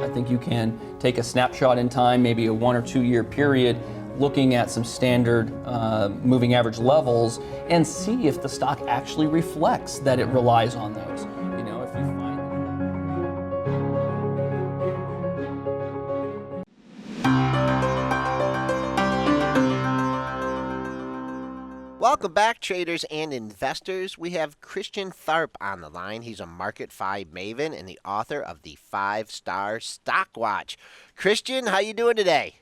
I think you can take a snapshot in time, maybe a 1 or 2 year period, looking at some standard moving average levels and see if the stock actually reflects that it relies on those. You know, if you find Welcome back, traders and investors. We have Christian Tharp on the line. He's a Marketfy Maven and the author of the 5-Star Stock Watch. Christian, how you doing today?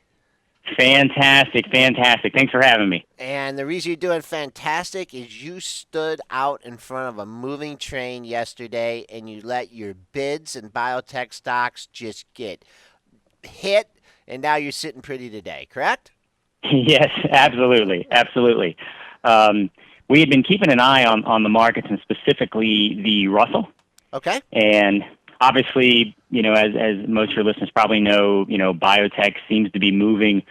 Fantastic. Thanks for having me. And the reason you're doing fantastic is you stood out in front of a moving train yesterday and you let your bids and biotech stocks just get hit, and now you're sitting pretty today, correct? Yes, absolutely. We had been keeping an eye on the markets and specifically the Russell. Okay. And obviously, you know, as most of your listeners probably know, you know, biotech seems to be moving,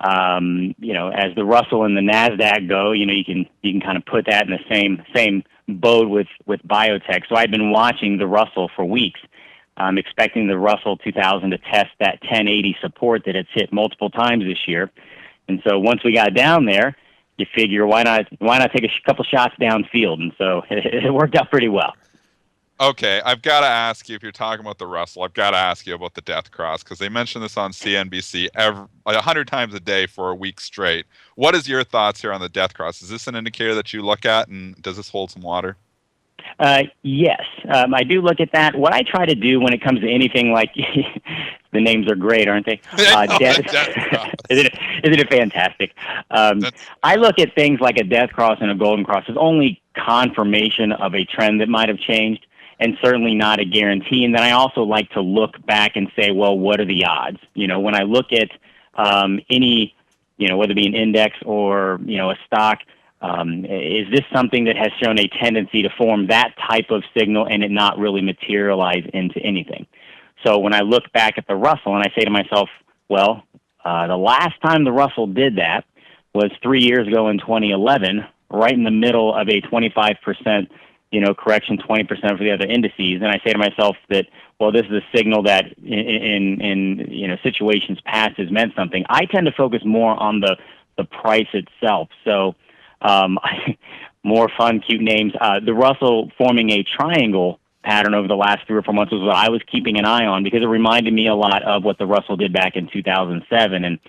you know, as the Russell and the NASDAQ go, you know, you can kind of put that in the same boat with biotech. So I've been watching the Russell for weeks. I'm expecting the Russell 2000 to test that 1080 support that it's hit multiple times this year. And so once we got down there, you figure why not take a couple shots downfield, and so it worked out pretty well. Okay, I've got to ask you, if you're talking about the Russell, I've got to ask you about the death cross, because they mention this on CNBC 100 times a day for a week straight. What is your thoughts here on the death cross? Is this an indicator that you look at, and does this hold some water? Yes, I do look at that. What I try to do when it comes to anything like the names are great, aren't they? Isn't it fantastic? I look at things like a death cross and a golden cross as only confirmation of a trend that might have changed, and certainly not a guarantee. And then I also like to look back and say, well, what are the odds? You know, when I look at any, you know, whether it be an index or, you know, a stock, is this something that has shown a tendency to form that type of signal and it not really materialize into anything? So when I look back at the Russell and I say to myself, well, the last time the Russell did that was 3 years ago in 2011, right in the middle of a 25%, you know, correction, 20% for the other indices. And I say to myself that, well, this is a signal that in you know, situations past has meant something. I tend to focus more on the price itself. So more fun, cute names. The Russell forming a triangle pattern over the last 3 or 4 months was what I was keeping an eye on, because it reminded me a lot of what the Russell did back in 2007. And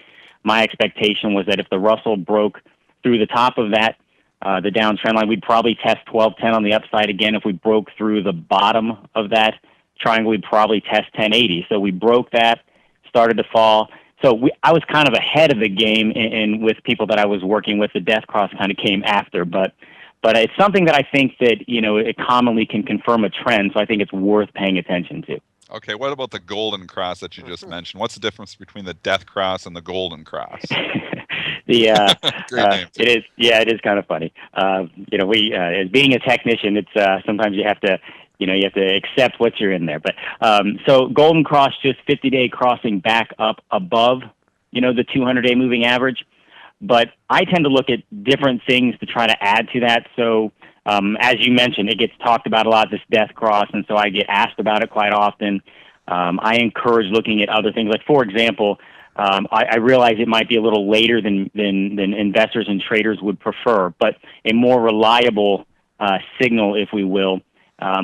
my expectation was that if the Russell broke through the top of that, the downtrend line, we'd probably test 1210 on the upside again. If we broke through the bottom of that triangle, we'd probably test 1080. So we broke that, started to fall. So I was kind of ahead of the game, and with people that I was working with, the death cross kind of came after. But it's something that I think that, you know, it commonly can confirm a trend, so I think it's worth paying attention to. Okay, what about the golden cross that you just mentioned? What's the difference between the death cross and the golden cross? Great name, too. It is kind of funny. You know, we as being a technician, it's sometimes you have to accept what you're in there. But so golden cross, just 50-day crossing back up above, you know, the 200-day moving average. But I tend to look at different things to try to add to that. So as you mentioned, it gets talked about a lot, this death cross, and so I get asked about it quite often. I encourage looking at other things. Like, for example, I realize it might be a little later than investors and traders would prefer, but a more reliable signal, if we will,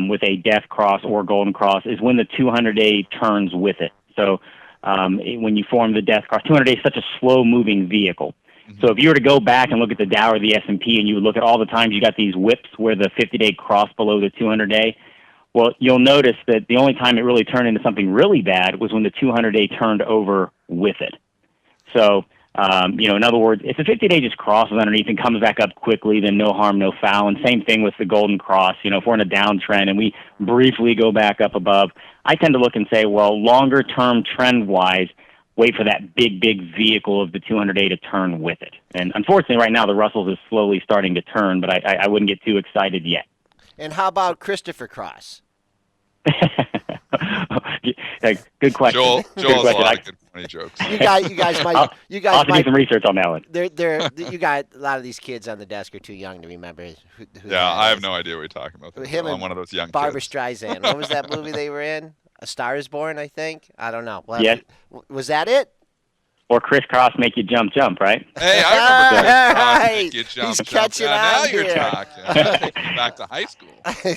with a death cross or golden cross is when the 200-day turns with it. So when you form the death cross, 200-day is such a slow-moving vehicle. Mm-hmm. So if you were to go back and look at the Dow or the S&P and you would look at all the times you got these whips where the 50-day crossed below the 200-day, well, you'll notice that the only time it really turned into something really bad was when the 200-day turned over with it. So, you know, in other words, if the 50-day just crosses underneath and comes back up quickly, then no harm, no foul. And same thing with the golden cross. You know, if we're in a downtrend and we briefly go back up above, I tend to look and say, well, longer-term trend-wise, wait for that big vehicle of the 200-day to turn with it. And unfortunately, right now, the Russell's is slowly starting to turn, but I wouldn't get too excited yet. And how about Christopher Cross? Good question. Joel has a lot of good funny jokes. You guys might. I'll have to do some research on that one. You got a lot of these kids on the desk are too young to remember. Who I have no idea what you're talking about. Him I'm and one of those young Barbra kids. Streisand. What was that movie they were in? A Star is Born, I think. I don't know. Yes. Was that it? Or crisscross make you jump, right? Hey, I remember crisscross Right. make you jump, He's jump. catching Yeah, now on you're here. talking. Take me back to high school.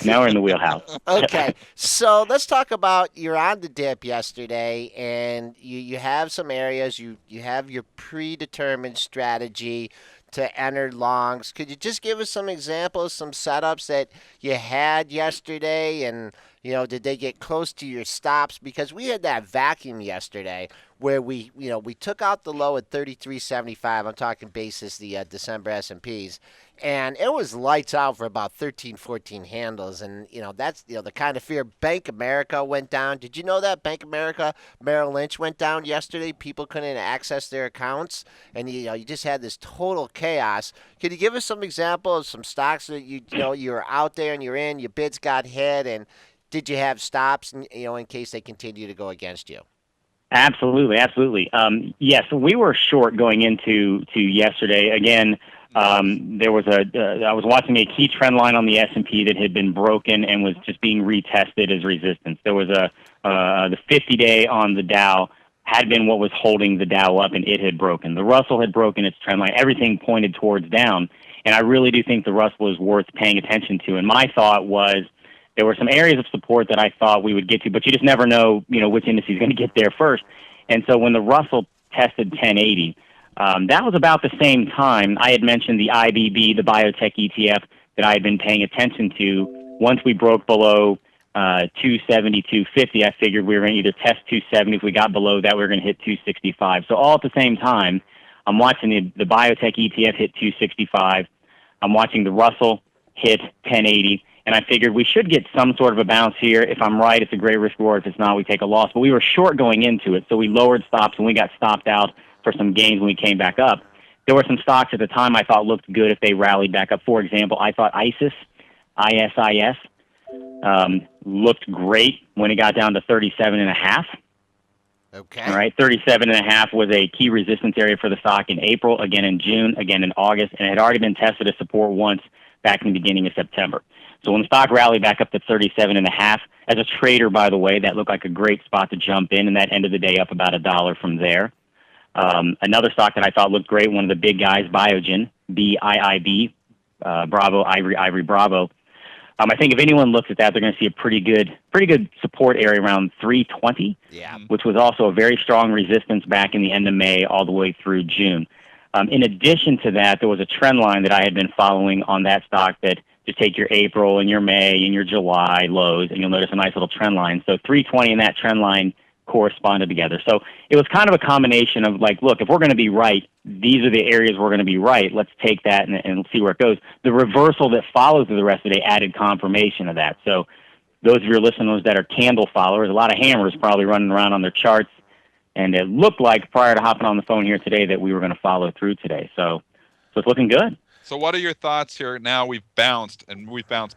Now we're in the wheelhouse. Okay, so let's talk about you're on the dip yesterday, and you have some areas, you have your predetermined strategy to enter longs. Could you just give us some examples, some setups that you had yesterday, and did they get close to your stops? Because we had that vacuum yesterday where we took out the low at 33.75. I'm talking basis, the December S&Ps. And it was lights out for about 13, 14 handles. And, that's, the kind of fear. Bank America went down. Did you know that Bank America, Merrill Lynch went down yesterday? People couldn't access their accounts. And, you just had this total chaos. Could you give us some examples of some stocks that you were out there and you're in, your bids got hit, and did you have stops, in case they continue to go against you? Absolutely. Yes, we were short going into yesterday. Again, there was I was watching a key trend line on the S&P that had been broken and was just being retested as resistance. There was the 50-day on the Dow had been what was holding the Dow up, and it had broken. The Russell had broken its trend line. Everything pointed towards down, and I really do think the Russell is worth paying attention to. And my thought was there were some areas of support that I thought we would get to, but you just never know, which index is going to get there first. And so when the Russell tested 1080, that was about the same time I had mentioned the IBB, the Biotech ETF, that I had been paying attention to. Once we broke below 270, 250, I figured we were going to either test 270. If we got below that, we were going to hit 265. So all at the same time, I'm watching the Biotech ETF hit 265. I'm watching the Russell hit 1080. And I figured we should get some sort of a bounce here. If I'm right, it's a great risk reward. If it's not, we take a loss. But we were short going into it, so we lowered stops, and we got stopped out for some gains when we came back up. There were some stocks at the time I thought looked good if they rallied back up. For example, I thought ISIS, looked great when it got down to 37.5. Okay. All right, 37.5 was a key resistance area for the stock in April, again in June, again in August, and it had already been tested as support once back in the beginning of September. So when the stock rallied back up to 37.5, as a trader, by the way, that looked like a great spot to jump in, and that ended the day up about $1 from there. Another stock that I thought looked great, one of the big guys, Biogen, BIIB, Bravo, Ivory Bravo. I think if anyone looks at that, they're going to see a pretty good support area around 320, which was also a very strong resistance back in the end of May all the way through June. In addition to that, there was a trend line that I had been following on that stock that just take your April and your May and your July lows, and you'll notice a nice little trend line. So 320 and that trend line corresponded together. So it was kind of a combination of like, look, if we're going to be right, these are the areas we're going to be right. Let's take that and see where it goes. The reversal that followed through the rest of the day added confirmation of that. So those of your listeners that are candle followers, a lot of hammers probably running around on their charts, and it looked like prior to hopping on the phone here today that we were going to follow through today. So it's looking good. So what are your thoughts here? Now we've bounced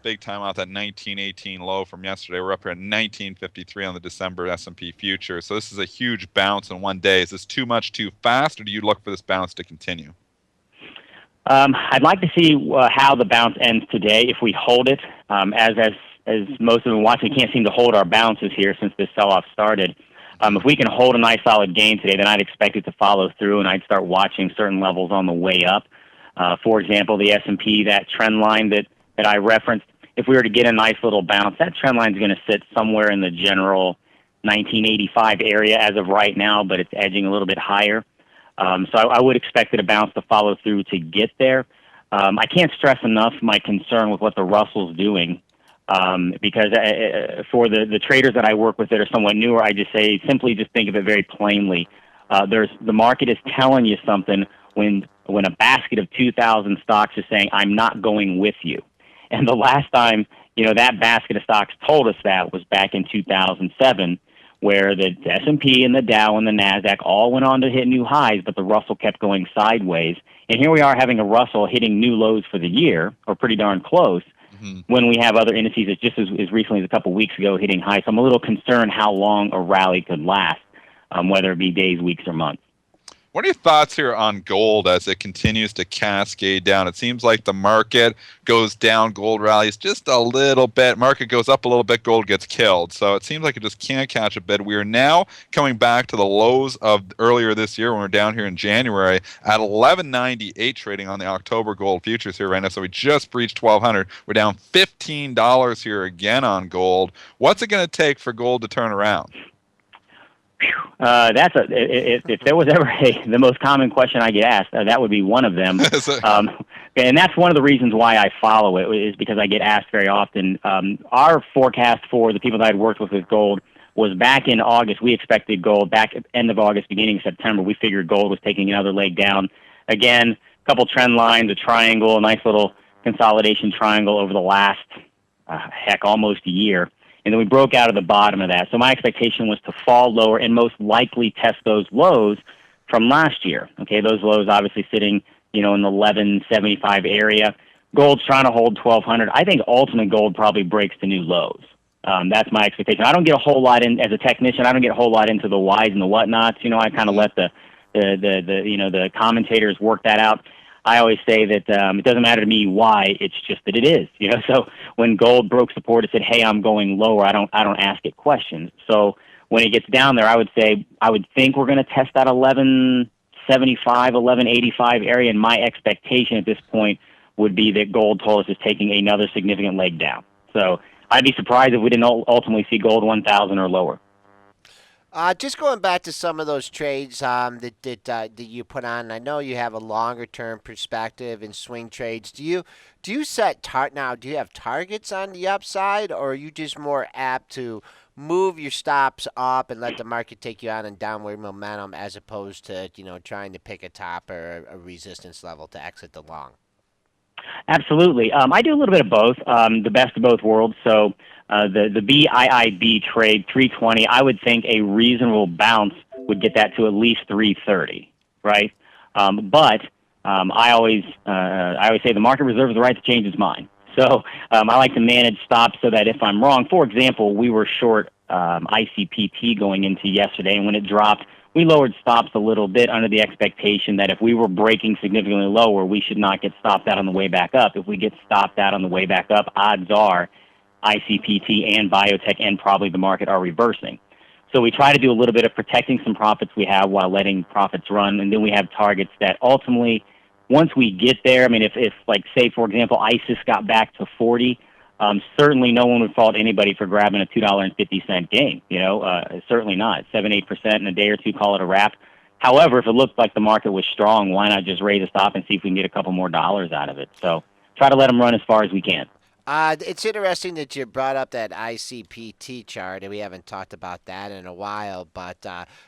big time out that 1918 low from yesterday. We're up here at 1953 on the December S&P future. So this is a huge bounce in one day. Is this too much too fast, or do you look for this bounce to continue? I'd like to see how the bounce ends today. If we hold it, as most of them watching, we can't seem to hold our bounces here since this sell-off started. If we can hold a nice solid gain today, then I'd expect it to follow through, and I'd start watching certain levels on the way up. For example, the S&P, that trend line that I referenced, if we were to get a nice little bounce, that trend line is going to sit somewhere in the general 1985 area as of right now, but it's edging a little bit higher. So I would expect it to bounce to follow through to get there. I can't stress enough my concern with what the Russell's doing, because for the traders that I work with that are somewhat newer, I just say simply just think of it very plainly. The market is telling you something when a basket of 2,000 stocks is saying, I'm not going with you. And the last time, that basket of stocks told us that was back in 2007, where the S&P and the Dow and the NASDAQ all went on to hit new highs, but the Russell kept going sideways. And here we are having a Russell hitting new lows for the year, or pretty darn close, when we have other indices that just as recently as a couple weeks ago hitting highs. So I'm a little concerned how long a rally could last, whether it be days, weeks, or months. What are your thoughts here on gold as it continues to cascade down? It seems like the market goes down, gold rallies just a little bit. Market goes up a little bit, gold gets killed. So it seems like it just can't catch a bid. We are now coming back to the lows of earlier this year when we are down here in January at 1198 trading on the October gold futures here right now. So we just breached 1200. We're down $15 here again on gold. What's it going to take for gold to turn around? If there was ever the most common question I get asked, that would be one of them. And that's one of the reasons why I follow it, is because I get asked very often. Our forecast for the people that I'd worked with gold was back in August. We expected gold back at end of August, beginning of September. We figured gold was taking another leg down. Again, a couple trend lines, a triangle, a nice little consolidation triangle over the last, almost a year. And then we broke out of the bottom of that. So my expectation was to fall lower and most likely test those lows from last year. Okay, those lows obviously sitting, in the 1175 area. Gold's trying to hold 1200. I think ultimate gold probably breaks the new lows. That's my expectation. I don't get a whole lot in as a technician. I don't get a whole lot into the whys and the whatnots. I kind of let the commentators work that out. I always say that it doesn't matter to me why, it's just that it is. So when gold broke support, it said, "Hey, I'm going lower." I don't ask it questions. So when it gets down there, I would think we're going to test that 1175, 1185 area, and my expectation at this point would be that gold told us is taking another significant leg down. So I'd be surprised if we didn't ultimately see gold 1,000 or lower. Just going back to some of those trades that you put on, I know you have a longer term perspective in swing trades. Do you set now? Do you have targets on the upside, or are you just more apt to move your stops up and let the market take you on in downward momentum, as opposed to trying to pick a top or a resistance level to exit the long? Absolutely. I do a little bit of both, the best of both worlds. So the BIIB trade 320, I would think a reasonable bounce would get that to at least 330, right? But I always say the market reserves the right to change its mind. So I like to manage stops so that if I'm wrong, for example, we were short ICPT going into yesterday, and when it dropped, we lowered stops a little bit under the expectation that if we were breaking significantly lower, we should not get stopped out on the way back up. If we get stopped out on the way back up, odds are ICPT and Biotech and probably the market are reversing. So we try to do a little bit of protecting some profits we have while letting profits run, and then we have targets that ultimately, once we get there, if like, say, for example, ISIS got back to 40, certainly no one would fault anybody for grabbing a $2.50 gain. Certainly not. 7-8% in a day or two, call it a wrap. However, if it looked like the market was strong, why not just raise a stop and see if we can get a couple more dollars out of it? So try to let them run as far as we can. It's interesting that you brought up that ICPT chart, and we haven't talked about that in a while, but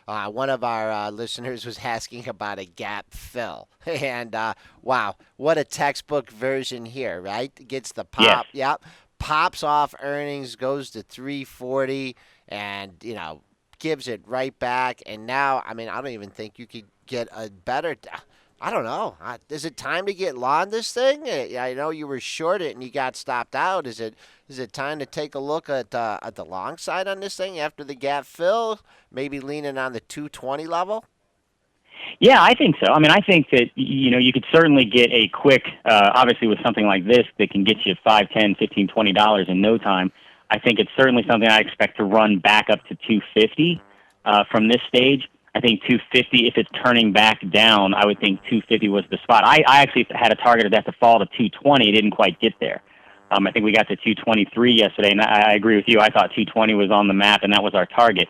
one of our listeners was asking about a gap fill. And wow, what a textbook version here, right? Gets the pop. Yes. Yep. Pops off earnings, goes to 340, and, gives it right back. And now, I don't even think you could get a better... I don't know. Is it time to get long this thing? I know you were short it and you got stopped out. Is it time to take a look at the long side on this thing after the gap fill? Maybe leaning on the 220 level? Yeah, I think so. I think that, you could certainly get a quick, obviously with something like this that can get you $5, $10, $15, $20 in no time. I think it's certainly something I expect to run back up to 250 from this stage. I think 250, if it's turning back down, I would think 250 was the spot. I actually had a target of that to fall to 220. It didn't quite get there. I think we got to 223 yesterday, and I agree with you. I thought 220 was on the map, and that was our target.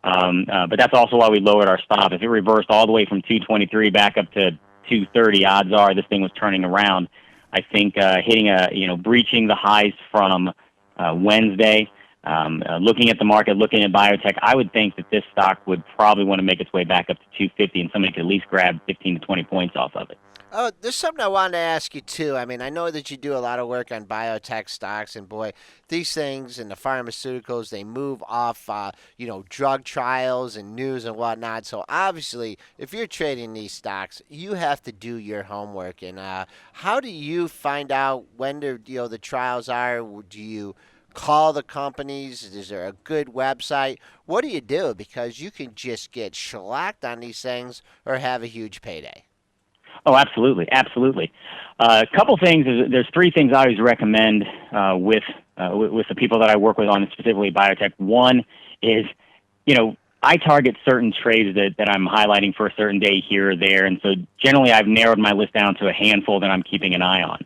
But that's also why we lowered our stop. If it reversed all the way from 223 back up to 230, odds are this thing was turning around. I think breaching the highs from Wednesday, looking at the market, looking at biotech, I would think that this stock would probably want to make its way back up to 250, and somebody could at least grab 15 to 20 points off of it. Oh, there's something I wanted to ask you, too. I know that you do a lot of work on biotech stocks, and boy, these things and the pharmaceuticals, they move off, drug trials and news and whatnot. So obviously, if you're trading these stocks, you have to do your homework. And how do you find out when the trials are? Do you call the companies? Is there a good website? What do you do? Because you can just get shellacked on these things or have a huge payday. Oh, absolutely, absolutely. A couple things. There's three things I always recommend with the people that I work with on specifically biotech. One is, I target certain trades that I'm highlighting for a certain day here or there, and so generally I've narrowed my list down to a handful that I'm keeping an eye on.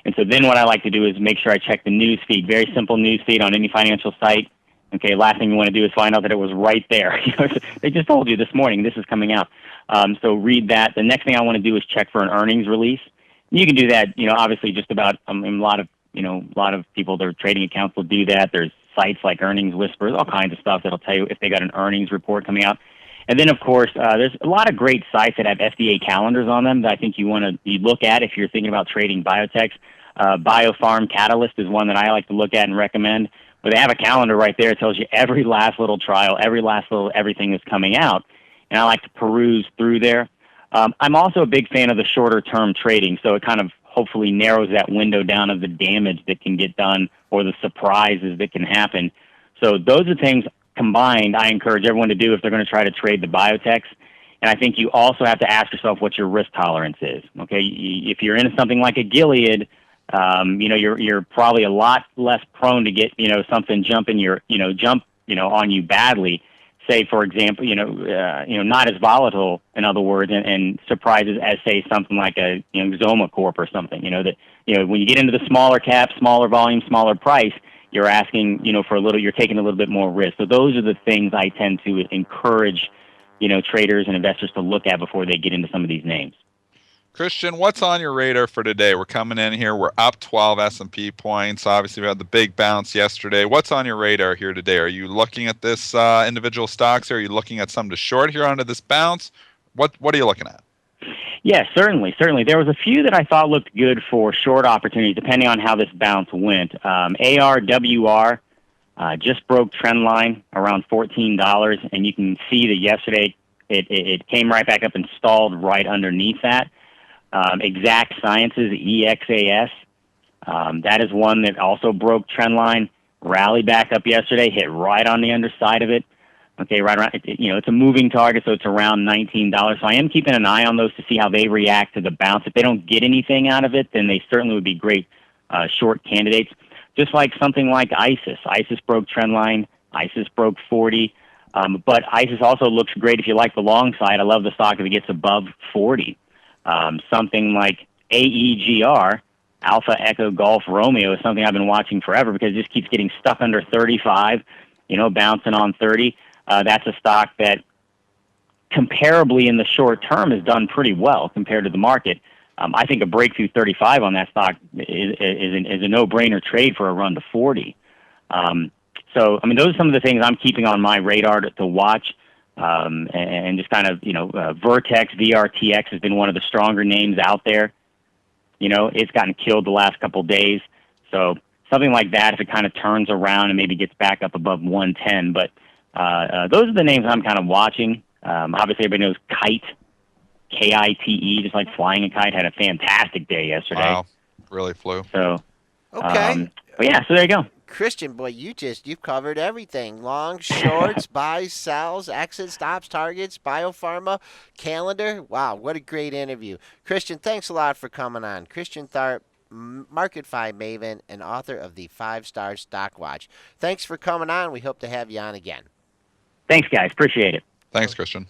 And so then what I like to do is make sure I check the news feed, very simple news feed on any financial site. Okay, last thing you want to do is find out that it was right there. They just told you this morning this is coming out. So read that. The next thing I want to do is check for an earnings release. You can do that, obviously just about a lot of people, their trading accounts will do that. There's sites like Earnings Whispers, all kinds of stuff that'll tell you if they got an earnings report coming out. And then, of course, there's a lot of great sites that have FDA calendars on them that I think you want to look at if you're thinking about trading biotechs. Biopharm Catalyst is one that I like to look at and recommend. But they have a calendar right there. It tells you every last little trial, every last little everything that's coming out. And I like to peruse through there. I'm also a big fan of the shorter term trading, so it kind of hopefully narrows that window down of the damage that can get done or the surprises that can happen. So those are things combined I encourage everyone to do if they're going to try to trade the biotechs. And I think you also have to ask yourself what your risk tolerance is. Okay, if you're into something like a Gilead, you're probably a lot less prone to get something on you badly. Say, for example, not as volatile, in other words, and surprises as say something like a Xoma Corp or something. When you get into the smaller cap, smaller volume, smaller price, you're asking for you're taking a little bit more risk. So those are the things I tend to encourage traders and investors to look at before they get into some of these names. Christian, what's on your radar for today? We're coming in here. We're up 12 S&P points. Obviously, we had the big bounce yesterday. What's on your radar here today? Are you looking at this individual stocks? Are you looking at some to short here onto this bounce? What are you looking at? Yeah, certainly. There was a few that I thought looked good for short opportunities, depending on how this bounce went. ARWR just broke trend line around $14, and you can see that yesterday it came right back up and stalled right underneath that. Exact Sciences, EXAS, that is one that also broke trend line, rallied back up yesterday, hit right on the underside of it. Okay, right around, it's a moving target, so it's around $19. So I am keeping an eye on those to see how they react to the bounce. If they don't get anything out of it, then they certainly would be great short candidates. Just like something like ISIS. ISIS broke trend line. ISIS broke 40. But ISIS also looks great if you like the long side. I love the stock if it gets above 40. Something like AEGR, Alpha Echo Golf Romeo, is something I've been watching forever because it just keeps getting stuck under 35, bouncing on 30. That's a stock that comparably in the short term has done pretty well compared to the market. I think a breakthrough 35 on that stock is a no-brainer trade for a run to 40. So, those are some of the things I'm keeping on my radar to watch. And just kind of, Vertex, VRTX has been one of the stronger names out there. It's gotten killed the last couple of days. So something like that, if it kind of turns around and maybe gets back up above 110. But those are the names I'm kind of watching. Obviously, everybody knows Kite, Kite, just like flying a kite, had a fantastic day yesterday. Wow, really flew. So, okay. But yeah, so there you go. Christian, boy, you've covered everything. Long, shorts, buys, sells, exits, stops, targets, biopharma, calendar. Wow, what a great interview. Christian, thanks a lot for coming on. Christian Tharp, Marketfy Maven, and author of the 5-Star Stock Watch. Thanks for coming on. We hope to have you on again. Thanks, guys. Appreciate it. Thanks, Christian.